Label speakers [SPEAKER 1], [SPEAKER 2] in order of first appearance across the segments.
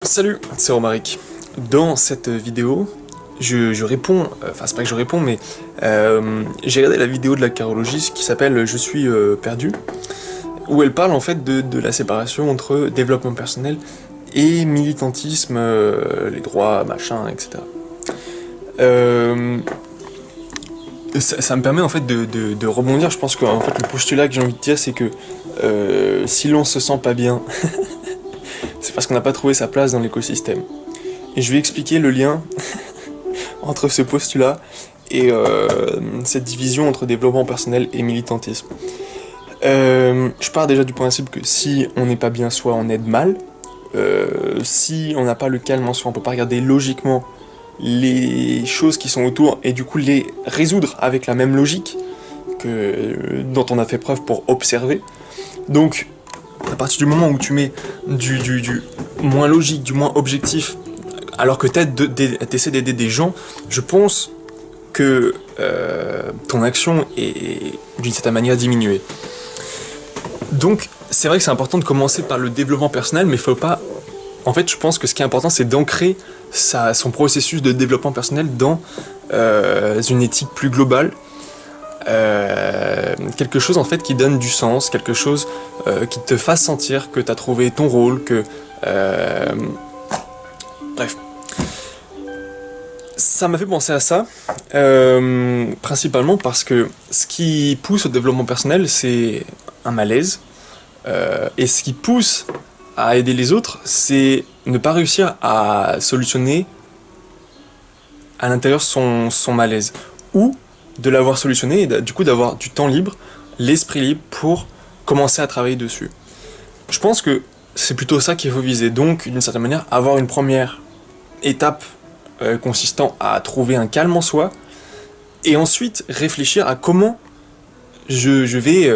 [SPEAKER 1] Salut, c'est Romaric. Dans cette vidéo, je réponds, enfin c'est pas que je réponds, mais j'ai regardé la vidéo de la carologiste qui s'appelle Je suis perdu, où elle parle en fait de la séparation entre développement personnel et militantisme, les droits, machin, etc. Ça me permet en fait de rebondir. Je pense que en fait, le postulat que j'ai envie de dire, c'est que si l'on se sent pas bien, c'est parce qu'on n'a pas trouvé sa place dans l'écosystème. Et je vais expliquer le lien entre ce postulat et cette division entre développement personnel et militantisme. Je pars déjà du principe que si on n'est pas bien soi, on aide mal. Si on n'a pas le calme en soi, on peut pas regarder logiquement les choses qui sont autour et du coup les résoudre avec la même logique dont on a fait preuve pour observer. Donc, à partir du moment où tu mets du moins logique, du moins objectif, alors que t'essaies d'aider des gens, je pense que ton action est d'une certaine manière diminuée. Donc, c'est vrai que c'est important de commencer par le développement personnel, mais il faut pas... En fait, je pense que ce qui est important, c'est d'ancrer son processus de développement personnel dans une éthique plus globale. Quelque chose en fait qui donne du sens, quelque chose qui te fasse sentir que tu as trouvé ton rôle, que... Bref. Ça m'a fait penser à ça, principalement parce que ce qui pousse au développement personnel, c'est un malaise, et ce qui pousse à aider les autres, c'est ne pas réussir à solutionner à l'intérieur son malaise, ou de l'avoir solutionné, et du coup d'avoir du temps libre, l'esprit libre pour commencer à travailler dessus. Je pense que c'est plutôt ça qu'il faut viser, donc d'une certaine manière, avoir une première étape consistant à trouver un calme en soi, et ensuite réfléchir à comment je vais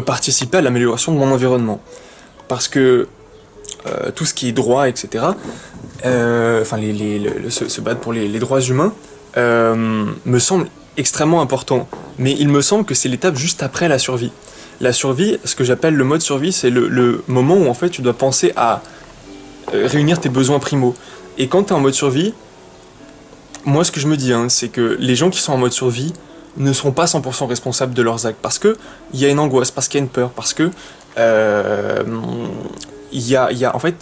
[SPEAKER 1] participer à l'amélioration de mon environnement. Parce que tout ce qui est droit, etc., enfin se battre pour les droits humains, me semble extrêmement important. Mais il me semble que c'est l'étape juste après la survie. La survie, ce que j'appelle le mode survie, c'est le moment où en fait tu dois penser à réunir tes besoins primaux. Et quand tu es en mode survie, moi ce que je me dis, c'est que les gens qui sont en mode survie ne seront pas 100% responsables de leurs actes. Parce qu'il y a une angoisse, parce qu'il y a une peur, parce que... en fait,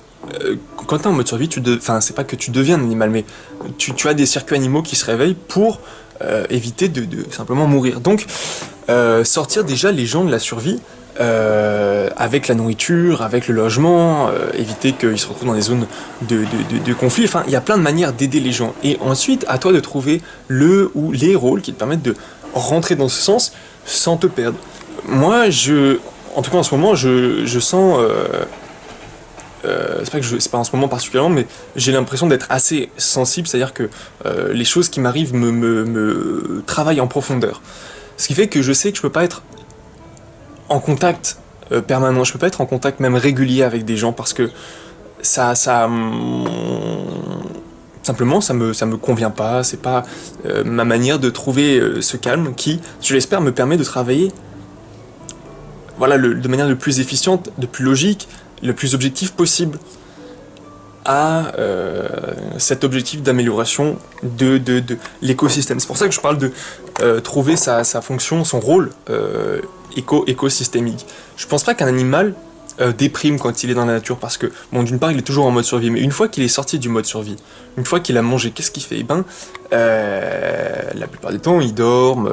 [SPEAKER 1] quand tu es en mode survie, enfin, c'est pas que tu deviens un animal, mais tu as des circuits animaux qui se réveillent pour éviter de simplement mourir. Donc, sortir déjà les gens de la survie avec la nourriture, avec le logement, éviter qu'ils se retrouvent dans des zones de conflit. Enfin, il y a plein de manières d'aider les gens. Et ensuite, à toi de trouver le ou les rôles qui te permettent de rentrer dans ce sens sans te perdre. Moi, en tout cas en ce moment, je sens... c'est pas en ce moment particulièrement, mais j'ai l'impression d'être assez sensible, c'est-à-dire que les choses qui m'arrivent me travaillent en profondeur. Ce qui fait que je sais que je peux pas être en contact permanent, je peux pas être en contact même régulier avec des gens parce que simplement ça me convient pas, c'est pas ma manière de trouver ce calme qui, je l'espère, me permet de travailler de manière le plus efficiente, de plus logique, le plus objectif possible à cet objectif d'amélioration de l'écosystème. C'est pour ça que je parle de trouver sa fonction, son rôle écosystémique. Je pense pas qu'un animal déprime quand il est dans la nature, parce que, bon, d'une part, il est toujours en mode survie, mais une fois qu'il est sorti du mode survie, une fois qu'il a mangé, qu'est-ce qu'il fait? La plupart du temps, ils dorment,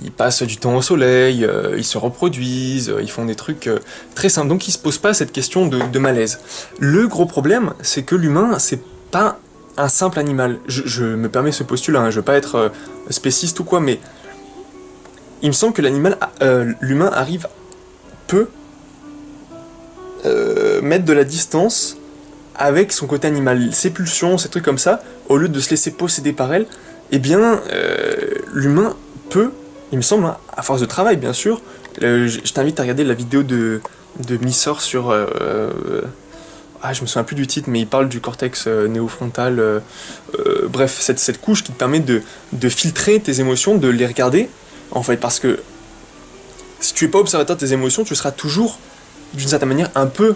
[SPEAKER 1] ils passent du temps au soleil, ils se reproduisent, ils font des trucs très simples. Donc ils se posent pas cette question de malaise. Le gros problème, c'est que l'humain, c'est pas un simple animal. Je me permets ce postulat, je veux pas être spéciste ou quoi, mais il me semble que l'humain peut mettre de la distance avec son côté animal. Ses pulsions, ces trucs comme ça, au lieu de se laisser posséder par elle, eh bien, l'humain peut... Il me semble, à force de travail, bien sûr. Je t'invite à regarder la vidéo de Missor sur... je me souviens plus du titre, mais il parle du cortex néofrontal. Bref, cette couche qui te permet de filtrer tes émotions, de les regarder, en fait, parce que si tu es pas observateur de tes émotions, tu seras toujours, d'une certaine manière, un peu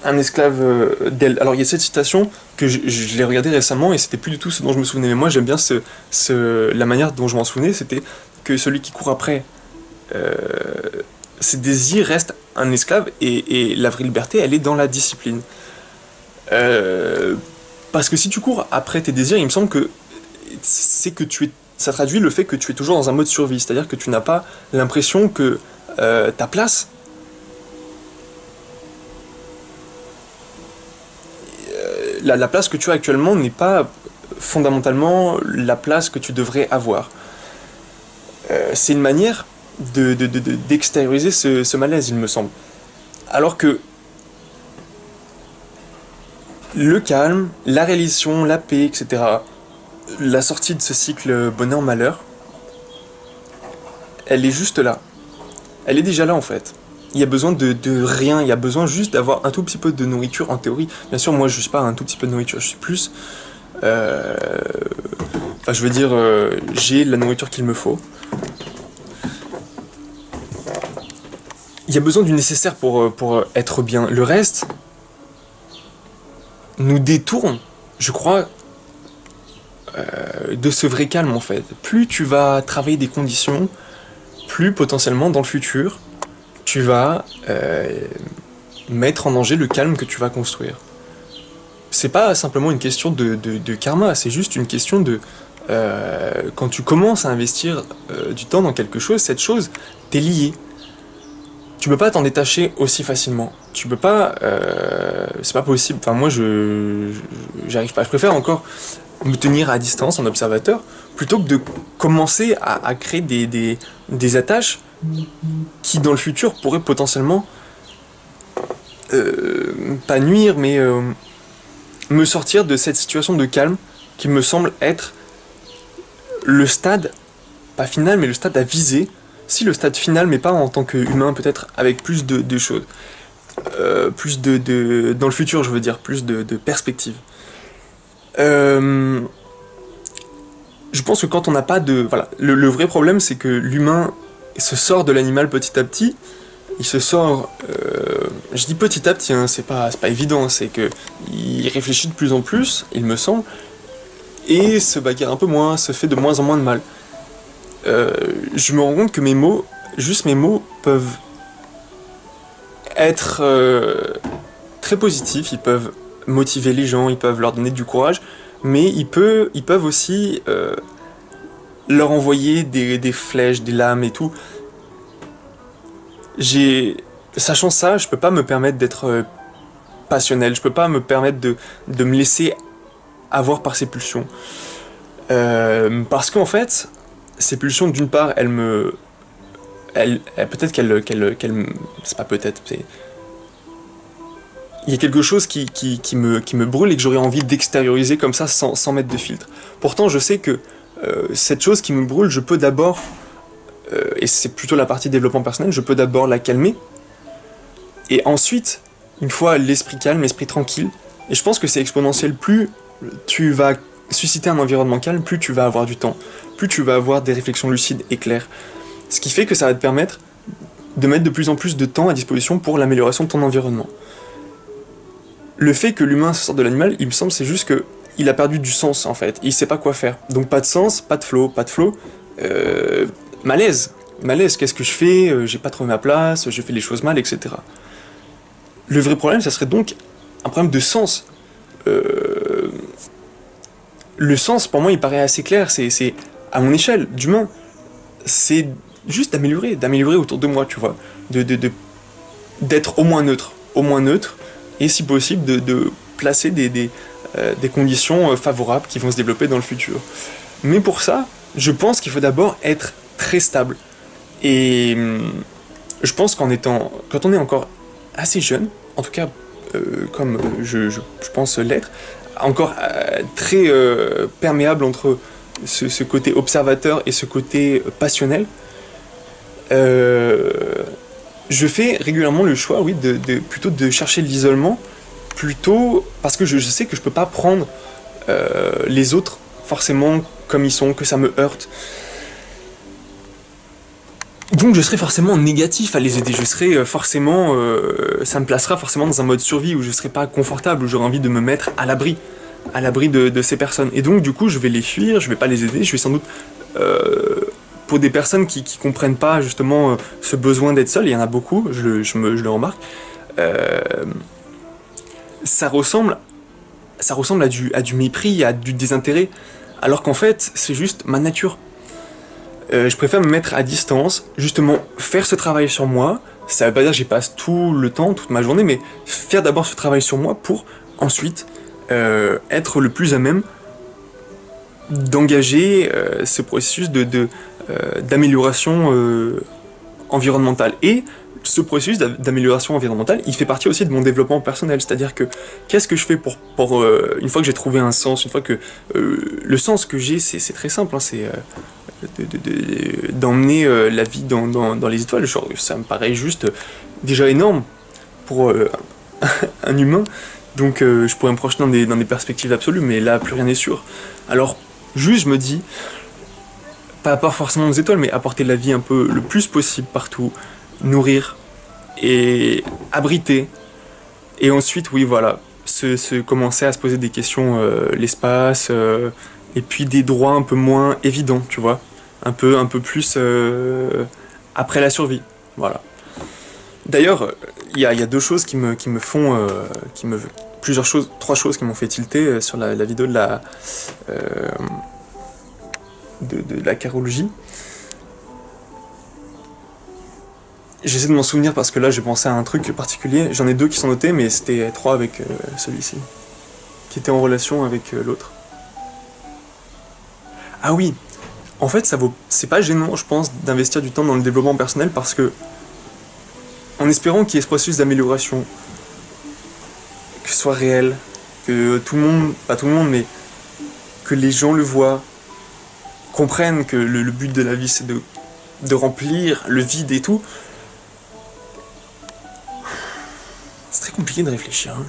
[SPEAKER 1] un esclave d'elle. Alors il y a cette citation que je l'ai regardée récemment et c'était plus du tout ce dont je me souvenais. Mais moi j'aime bien la manière dont je m'en souvenais, c'était que celui qui court après euh, ses désirs reste un esclave et la vraie liberté elle est dans la discipline. Euh, Parce que si tu cours après tes désirs, il me semble que c'est que ça traduit le fait que tu es toujours dans un mode survie, c'est-à-dire que tu n'as pas l'impression que ta place, la place que tu as actuellement n'est pas fondamentalement la place que tu devrais avoir. C'est une manière d'extérioriser ce malaise, il me semble. Alors que le calme, la réalisation, la paix, etc., la sortie de ce cycle bonheur-malheur, elle est juste là. Elle est déjà là en fait. Il y a besoin de rien, il y a besoin juste d'avoir un tout petit peu de nourriture en théorie. Bien sûr, moi je suis pas un tout petit peu de nourriture, je suis plus. euh, Enfin, je veux dire, j'ai la nourriture qu'il me faut. Il y a besoin du nécessaire pour être bien. Le reste nous détourne, je crois, de ce vrai calme en fait. Plus tu vas travailler des conditions, plus potentiellement dans le futur, tu vas mettre en danger le calme que tu vas construire. C'est pas simplement une question de karma, c'est juste une question de... quand tu commences à investir du temps dans quelque chose, cette chose t'est liée. Tu peux pas t'en détacher aussi facilement. Tu peux pas... c'est pas possible. Enfin, moi, j'arrive pas. Je préfère encore me tenir à distance en observateur plutôt que de commencer à créer des attaches qui, dans le futur, pourraient potentiellement pas nuire, mais me sortir de cette situation de calme qui me semble être le stade, pas final, mais le stade à viser. Si le stade final, mais pas en tant qu'humain, peut-être avec plus de choses. Plus dans le futur, je veux dire, plus de perspectives. Euh, je pense que quand on n'a pas de... Voilà, le vrai problème, c'est que l'humain se sort de l'animal petit à petit. Il se sort... je dis petit à petit, hein, c'est pas évident, c'est que il réfléchit de plus en plus, il me semble, et se bagarre un peu moins, se fait de moins en moins de mal. Je me rends compte que mes mots, juste mes mots, peuvent être très positifs, ils peuvent motiver les gens, ils peuvent leur donner du courage, mais ils peuvent aussi leur envoyer des flèches, des lames et tout. Sachant ça, je peux pas me permettre d'être passionnel, je peux pas me permettre de me laisser avoir par ces pulsions. Parce qu'en fait, ces pulsions, d'une part, peut-être c'est pas peut-être, il y a quelque chose qui me brûle et que j'aurais envie d'extérioriser comme ça sans mettre de filtre. Pourtant, je sais que cette chose qui me brûle, je peux d'abord, et c'est plutôt la partie développement personnel, je peux d'abord la calmer, et ensuite, une fois l'esprit calme, l'esprit tranquille, et je pense que c'est exponentiel, plus tu vas susciter un environnement calme, plus tu vas avoir du temps, plus tu vas avoir des réflexions lucides et claires. Ce qui fait que ça va te permettre de mettre de plus en plus de temps à disposition pour l'amélioration de ton environnement. Le fait que l'humain se sorte de l'animal, il me semble, c'est juste que il a perdu du sens en fait. Il sait pas quoi faire. Donc pas de sens, pas de flow, pas de flow. Malaise. Malaise, qu'est-ce que je fais? J'ai pas trouvé ma place, je fais les choses mal, etc. Le vrai problème, ça serait donc un problème de sens. Le sens, pour moi, il paraît assez clair. C'est à mon échelle d'humain. C'est juste d'améliorer autour de moi, tu vois. D'être au moins neutre. Au moins neutre. Et si possible, de placer des conditions favorables qui vont se développer dans le futur. Mais pour ça, je pense qu'il faut d'abord être très stable. Et je pense quand on est encore assez jeune, en tout cas comme je pense l'être, encore très perméable entre ce côté observateur et ce côté passionnel, je fais régulièrement le choix, oui, plutôt de chercher l'isolement, plutôt parce que je sais que je peux pas prendre les autres forcément comme ils sont, que ça me heurte. Donc je serai forcément négatif à les aider, je serai forcément, ça me placera forcément dans un mode survie où je serai pas confortable, où j'aurai envie de me mettre à l'abri de ces personnes. Et donc du coup je vais les fuir, je vais pas les aider, je vais sans doute, pour des personnes qui comprennent pas justement ce besoin d'être seul, il y en a beaucoup, je le remarque, euh, ça ressemble, ça ressemble à du mépris, à du désintérêt, alors qu'en fait c'est juste ma nature. Je préfère me mettre à distance, justement faire ce travail sur moi. Ça veut pas dire que j'y passe tout le temps, toute ma journée, mais faire d'abord ce travail sur moi pour ensuite être le plus à même d'engager ce processus d'amélioration environnementale. Et ce processus d'amélioration environnementale, il fait partie aussi de mon développement personnel. C'est-à-dire que qu'est-ce que je fais pour une fois que j'ai trouvé un sens, une fois que le sens que j'ai, c'est très simple, hein, c'est d'emmener la vie dans les étoiles. Genre, ça me paraît juste déjà énorme pour un humain. Donc je pourrais me projeter dans des perspectives absolues, mais là, plus rien n'est sûr. Alors, juste, je me dis, pas forcément aux étoiles, mais apporter de la vie un peu le plus possible partout, nourrir et abriter. Et ensuite, oui, voilà, commencer à se poser des questions, l'espace, et puis des droits un peu moins évidents, tu vois. Un peu plus après la survie. Voilà. D'ailleurs, il y a deux choses qui me font, plusieurs choses, trois choses qui m'ont fait tilter sur la vidéo euh, de la carologie. J'essaie de m'en souvenir parce que là j'ai pensé à un truc particulier. J'en ai deux qui sont notés, mais c'était trois avec celui-ci, qui était en relation avec l'autre. Ah oui, en fait c'est pas gênant, je pense, d'investir du temps dans le développement personnel parce que, en espérant qu'il y ait ce processus d'amélioration, que ce soit réel, que tout le monde, pas tout le monde, mais que les gens le voient, comprennent que le but de la vie c'est de remplir le vide et tout. C'est très compliqué de réfléchir. Hein.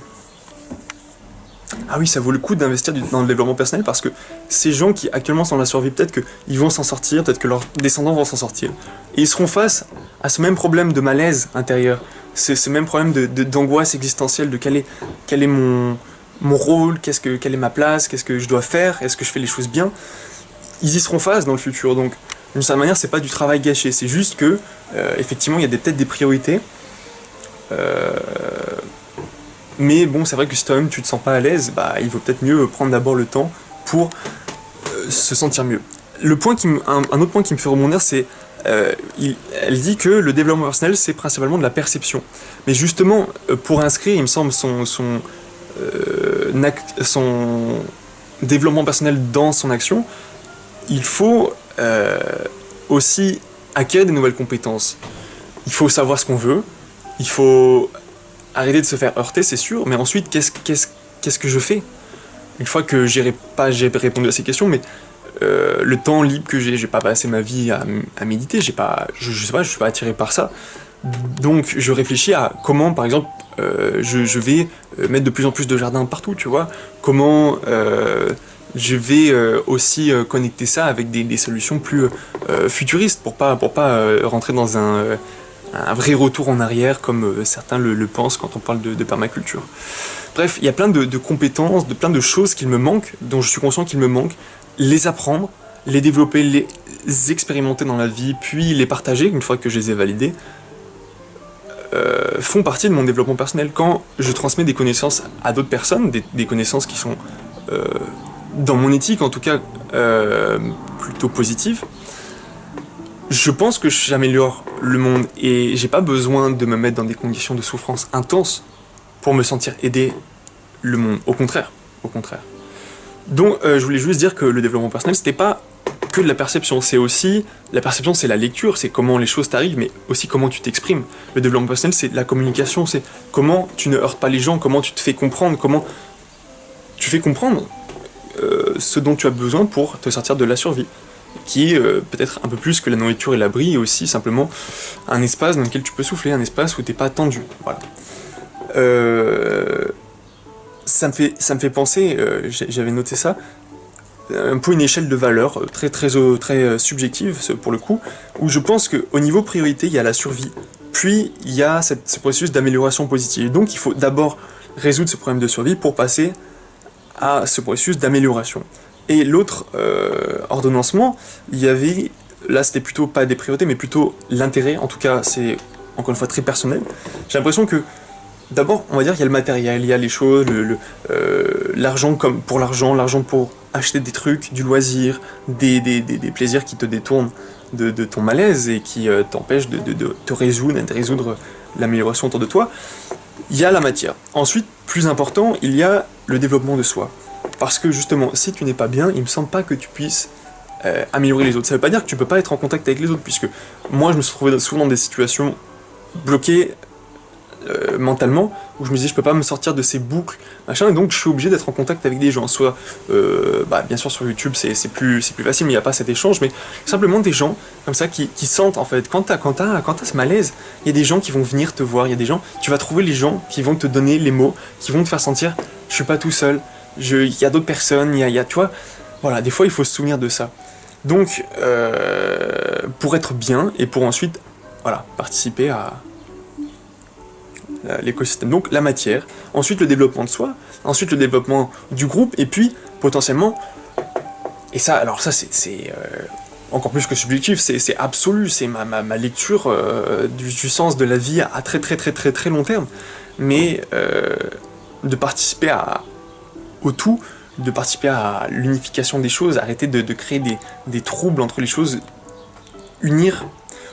[SPEAKER 1] Ah oui, ça vaut le coup d'investir dans le développement personnel parce que ces gens qui actuellement sont dans la survie, peut-être qu'ils vont s'en sortir, peut-être que leurs descendants vont s'en sortir. Et ils seront face à ce même problème de malaise intérieur, ce même problème d'angoisse existentielle, de quel est mon rôle, quelle est ma place, qu'est-ce que je dois faire, est-ce que je fais les choses bien. Ils y seront face dans le futur, donc d'une certaine manière, c'est pas du travail gâché, c'est juste que, effectivement, il y a peut-être des priorités. Mais bon, c'est vrai que si toi-même tu te sens pas à l'aise, bah, il vaut peut-être mieux prendre d'abord le temps pour se sentir mieux. Un autre point qui me fait rebondir, c'est elle dit que le développement personnel, c'est principalement de la perception. Mais justement, pour inscrire, il me semble, son développement personnel dans son action, il faut aussi acquérir des nouvelles compétences. Il faut savoir ce qu'on veut, il faut arrêter de se faire heurter, c'est sûr, mais ensuite, qu'est-ce que je fais? Une fois que j'ai répondu à ces questions, mais le temps libre que j'ai pas passé ma vie à méditer, je sais pas, je suis pas attiré par ça. Donc je réfléchis à comment, par exemple, je vais mettre de plus en plus de jardins partout, tu vois. Comment je vais aussi connecter ça avec des solutions plus futuristes pour pas rentrer dans un vrai retour en arrière comme certains le pensent quand on parle de permaculture. Bref, il y a plein de compétences, plein de choses qu'il me manquent, dont je suis conscient qu'il me manquent, les apprendre, les développer, les expérimenter dans la vie, puis les partager une fois que je les ai validés, font partie de mon développement personnel. Quand je transmets des connaissances à d'autres personnes, des connaissances qui sont, dans mon éthique en tout cas, plutôt positives, je pense que j'améliore le monde et j'ai pas besoin de me mettre dans des conditions de souffrance intenses pour me sentir aider le monde. Au contraire, au contraire. Donc je voulais juste dire que le développement personnel, c'était pas que de la perception, c'est aussi, la perception c'est la lecture, c'est comment les choses t'arrivent, mais aussi comment tu t'exprimes. Le développement personnel c'est la communication, c'est comment tu ne heurtes pas les gens, comment tu te fais comprendre, comment tu fais comprendre ce dont tu as besoin pour te sortir de la survie, qui est peut-être un peu plus que la nourriture et l'abri, et aussi simplement un espace dans lequel tu peux souffler, un espace où t'es pas tendu, voilà. Ça me fait penser, j'avais noté ça, un peu une échelle de valeurs très subjective pour le coup, où je pense qu'au niveau priorité, il y a la survie, puis il y a ce processus d'amélioration positive. Donc il faut d'abord résoudre ce problème de survie pour passer à ce processus d'amélioration. Et l'autre ordonnancement, il y avait, là c'était plutôt pas des priorités, mais plutôt l'intérêt, en tout cas c'est encore une fois très personnel. J'ai l'impression que d'abord, on va dire, il y a le matériel, il y a les choses, l'argent comme pour l'argent, l'argent pour acheter des trucs, du loisir, des plaisirs qui te détournent de ton malaise et qui t'empêchent de te résoudre l'amélioration autour de toi. Il y a la matière. Ensuite, plus important, il y a le développement de soi. Parce que justement, si tu n'es pas bien, il me semble pas que tu puisses améliorer les autres. Ça veut pas dire que tu peux pas être en contact avec les autres, puisque moi je me suis trouvé souvent dans des situations bloquées mentalement, où je me disais je peux pas me sortir de ces boucles, machin, et donc je suis obligé d'être en contact avec des gens, soit, bien sûr sur YouTube c'est plus facile, mais il n'y a pas cet échange, mais simplement des gens comme ça qui sentent en fait, quand t'as ce malaise, il y a des gens qui vont venir te voir, il y a des gens, tu vas trouver les gens qui vont te donner les mots, qui vont te faire sentir, je suis pas tout seul, il y a d'autres personnes, tu vois, voilà, des fois il faut se souvenir de ça. Donc, pour être bien, et pour ensuite, voilà, participer à l'écosystème, donc la matière, ensuite le développement de soi, ensuite le développement du groupe, et puis potentiellement, et ça, alors ça c'est encore plus que subjectif, c'est absolu, c'est ma lecture du sens de la vie à très long terme, mais de participer au tout, de participer à l'unification des choses, arrêter de créer des troubles entre les choses, unir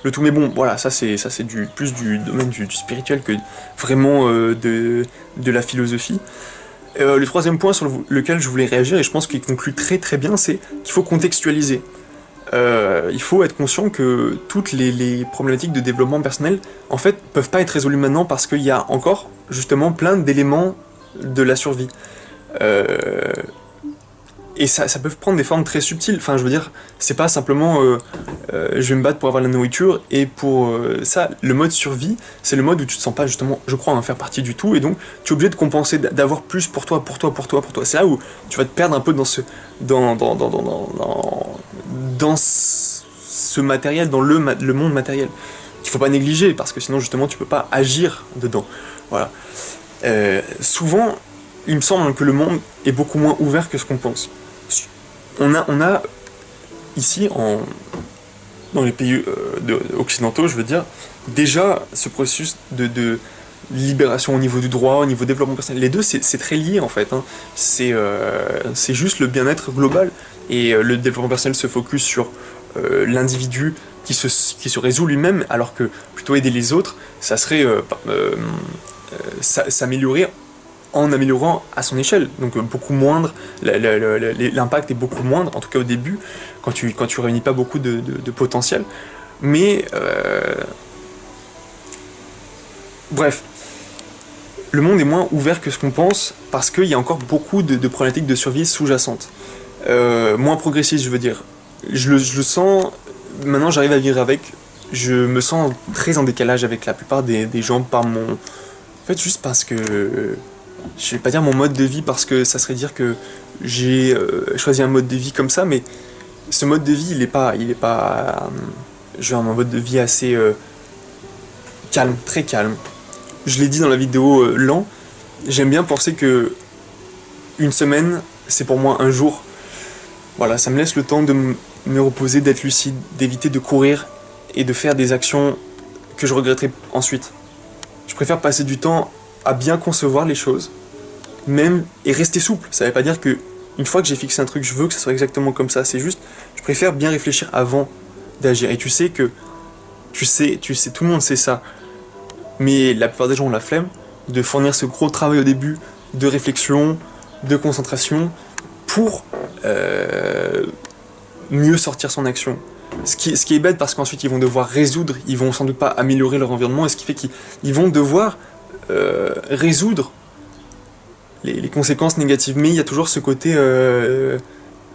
[SPEAKER 1] le tout. Mais bon, voilà, ça c'est plus du domaine du spirituel que vraiment de la philosophie. Le troisième point sur lequel je voulais réagir, et je pense qu'il conclut très bien, c'est qu'il faut contextualiser. Il faut être conscient que toutes les problématiques de développement personnel, en fait, peuvent pas être résolues maintenant parce qu'il y a encore, justement, plein d'éléments de la survie. Et ça peut prendre des formes très subtiles. Enfin, je veux dire, c'est pas simplement je vais me battre pour avoir la nourriture, et pour ça, le mode survie, c'est le mode où tu te sens pas justement, je crois, en faire partie du tout, et donc tu es obligé de compenser, d'avoir plus pour toi. C'est là où tu vas te perdre un peu dans ce matériel, dans le monde matériel, qu'il faut pas négliger, parce que sinon justement tu peux pas agir dedans. Voilà. Souvent, il me semble que le monde est beaucoup moins ouvert que ce qu'on pense. On a ici, dans les pays occidentaux, je veux dire, déjà ce processus de libération au niveau du droit, au niveau développement personnel. Les deux, c'est très lié en fait. Hein. C'est juste le bien-être global. Et le développement personnel se focus sur l'individu qui se résout lui-même, alors que plutôt aider les autres, ça serait s'améliorer en améliorant à son échelle, donc beaucoup moindre, l'impact est beaucoup moindre, en tout cas au début, quand tu réunis pas beaucoup de potentiel, mais bref, le monde est moins ouvert que ce qu'on pense, parce qu'il y a encore beaucoup de problématiques de survie sous-jacentes, moins progressistes, je veux dire. Je le sens, maintenant j'arrive à vivre avec, je me sens très en décalage avec la plupart des gens par mon... En fait, juste parce que... Je vais pas dire mon mode de vie, parce que ça serait dire que j'ai choisi un mode de vie comme ça, mais ce mode de vie, il est pas j'ai un mode de vie assez calme, très calme. Je l'ai dit dans la vidéo lent, j'aime bien penser que une semaine, c'est pour moi un jour. Voilà, ça me laisse le temps de me reposer, d'être lucide, d'éviter de courir et de faire des actions que je regretterai ensuite. Je préfère passer du temps à bien concevoir les choses, même, et rester souple. Ça veut pas dire que une fois que j'ai fixé un truc, je veux que ça soit exactement comme ça. C'est juste, je préfère bien réfléchir avant d'agir. Et tu sais, tout le monde sait ça. Mais la plupart des gens ont la flemme de fournir ce gros travail au début, de réflexion, de concentration, pour mieux sortir son action. Ce qui est bête, parce qu'ensuite ils vont devoir résoudre, ils vont sans doute pas améliorer leur environnement, et ce qui fait qu'ils vont devoir résoudre les conséquences négatives. Mais il y a toujours ce côté,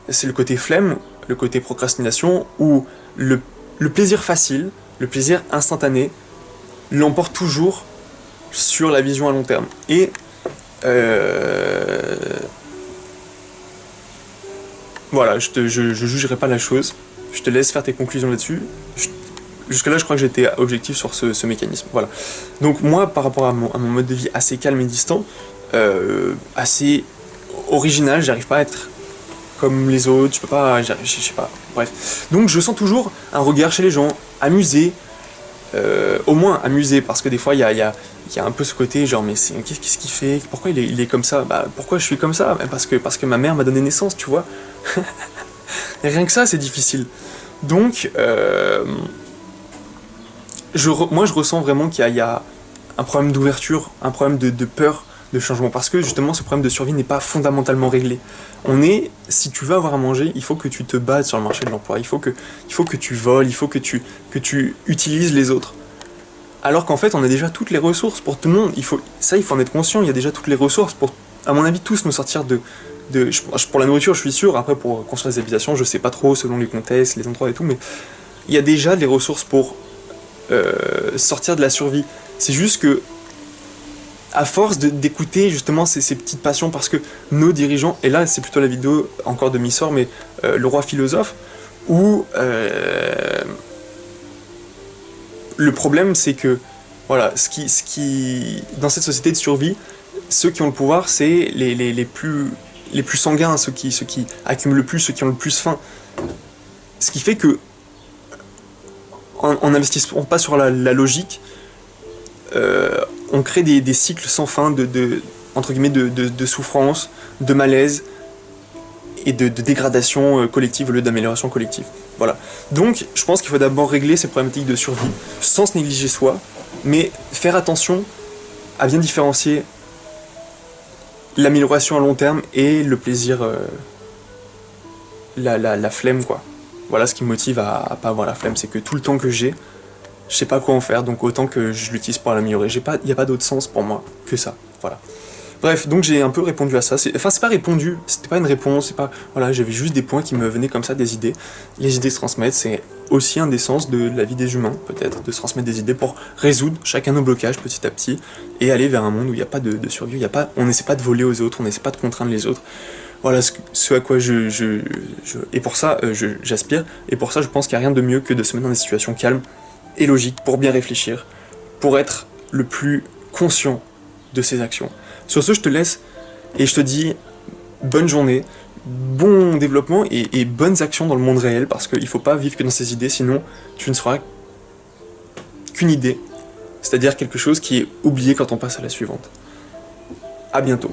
[SPEAKER 1] c'est le côté flemme, le côté procrastination, où le plaisir facile, le plaisir instantané, l'emporte toujours sur la vision à long terme. Et voilà, je jugerai pas la chose, je te laisse faire tes conclusions là-dessus. Jusque-là, je crois que j'étais objectif sur ce mécanisme. Voilà. Donc moi, par rapport à mon mode de vie assez calme et distant, assez original, j'arrive pas à être comme les autres, je peux pas, je sais pas, bref. Donc je sens toujours un regard chez les gens, amusé, au moins amusé, parce que des fois il y a un peu ce côté genre mais qu'est-ce qu'il fait, pourquoi il est comme ça, bah pourquoi je suis comme ça, parce que ma mère m'a donné naissance, tu vois. Et rien que ça c'est difficile. Donc moi je ressens vraiment qu'il y a un problème d'ouverture, un problème de peur de changement, parce que justement ce problème de survie n'est pas fondamentalement réglé. Si tu veux avoir à manger, il faut que tu te battes sur le marché de l'emploi, il faut que tu voles, il faut que tu utilises les autres. Alors qu'en fait on a déjà toutes les ressources pour tout le monde, il faut en être conscient, il y a déjà toutes les ressources pour, à mon avis, tous nous sortir pour la nourriture je suis sûr, après pour construire des habitations je sais pas trop selon les contextes, les endroits et tout, mais il y a déjà des ressources pour sortir de la survie. C'est juste que, à force d'écouter justement ces petites passions, parce que nos dirigeants, et là c'est plutôt la vidéo encore de Missor, mais le roi philosophe, où le problème c'est que, voilà, dans cette société de survie, ceux qui ont le pouvoir, c'est les plus sanguins, ceux qui accumulent le plus, ceux qui ont le plus faim. Ce qui fait que, en n'investissant pas sur la logique, on crée des cycles sans fin entre guillemets, de souffrance, de malaise et de dégradation collective au lieu d'amélioration collective. Voilà. Donc je pense qu'il faut d'abord régler ces problématiques de survie sans se négliger soi, mais faire attention à bien différencier l'amélioration à long terme et le plaisir, la flemme, quoi. Voilà ce qui me motive à pas avoir la flemme, c'est que tout le temps que j'ai, je sais pas quoi en faire, donc autant que je l'utilise pour l'améliorer. Il n'y a pas d'autre sens pour moi que ça. Voilà. Bref, donc j'ai un peu répondu à ça. Enfin, c'est pas répondu, c'était pas une réponse, c'est pas. Voilà, j'avais juste des points qui me venaient comme ça, des idées. Les idées se transmettent, c'est aussi un des sens de la vie des humains, peut-être, de se transmettre des idées pour résoudre chacun nos blocages petit à petit et aller vers un monde où il n'y a pas de survie, on n'essaie pas de voler aux autres, on n'essaie pas de contraindre les autres. Voilà ce à quoi et pour ça, j'aspire, et pour ça, je pense qu'il n'y a rien de mieux que de se mettre dans des situations calmes et logiques pour bien réfléchir, pour être le plus conscient de ses actions. Sur ce, je te laisse et je te dis bonne journée, bon développement et bonnes actions dans le monde réel, parce qu'il ne faut pas vivre que dans ses idées, sinon tu ne seras qu'une idée, c'est-à-dire quelque chose qui est oublié quand on passe à la suivante. À bientôt.